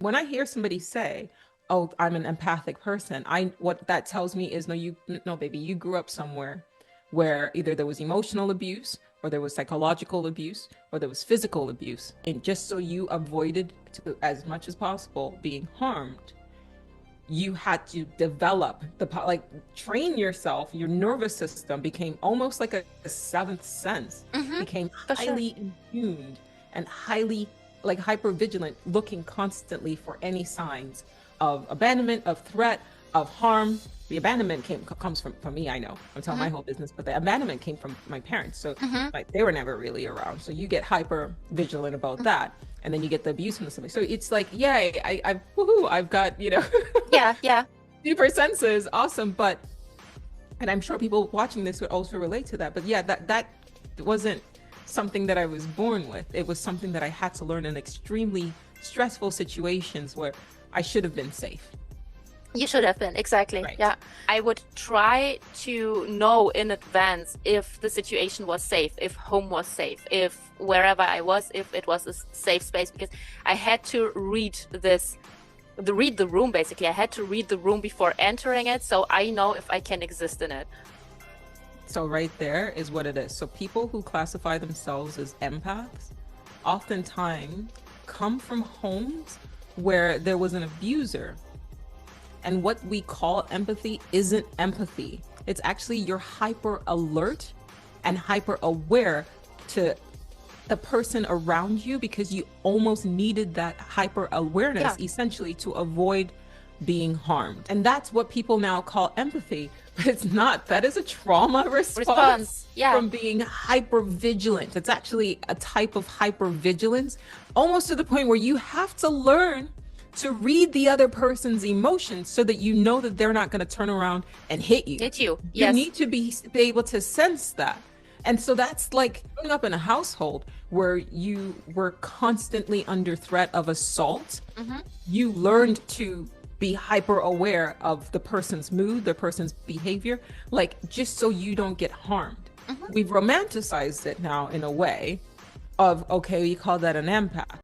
when I hear somebody say, "Oh, I'm an empathic person," what that tells me is, no, baby, you grew up somewhere where either there was emotional abuse, or there was psychological abuse, or there was physical abuse, and just so you avoided to as much as possible being harmed, you had to develop like train yourself. Your nervous system became almost like a seventh sense, Mm-hmm. became For sure. highly attuned and highly like hyper vigilant, looking constantly for any signs of abandonment, of threat, of harm. The abandonment comes from me. I know I'm telling Mm-hmm. my whole business, but the abandonment came from my parents. So Mm-hmm. like they were never really around. So you get hyper vigilant about that, and then you get the abuse from somebody. So it's like, yay, I've woohoo, I've got Yeah, yeah. super senses, awesome. But and I'm sure people watching this would also relate to that. But yeah, that wasn't something that I was born with. It was something that I had to learn in extremely stressful situations where I should have been safe. You should have been, exactly. Right. Yeah. I would try to know in advance if the situation was safe, if home was safe, if wherever I was, if it was a safe space, because I had to read read the room basically. I had to read the room before entering it, so I know if I can exist in it. So right there is what it is. So people who classify themselves as empaths oftentimes come from homes where there was an abuser. And what we call empathy isn't empathy. It's actually you're hyper alert and hyper aware to the person around you, because you almost needed that hyper awareness Yeah. essentially to avoid being harmed. And that's what people now call empathy, but it's not. That is a trauma response Response. Yeah. from being hyper vigilant. It's actually a type of hyper vigilance, almost to the point where you have to learn to read the other person's emotions so that you know that they're not going to turn around and hit you. Did you? You Yes. need to be able to sense that. And so that's like growing up in a household where you were constantly under threat of assault. Mm-hmm. You learned to be hyper aware of the person's mood, the person's behavior, like just so you don't get harmed. Mm-hmm. We've romanticized it now in a way of, okay, we call that an empath.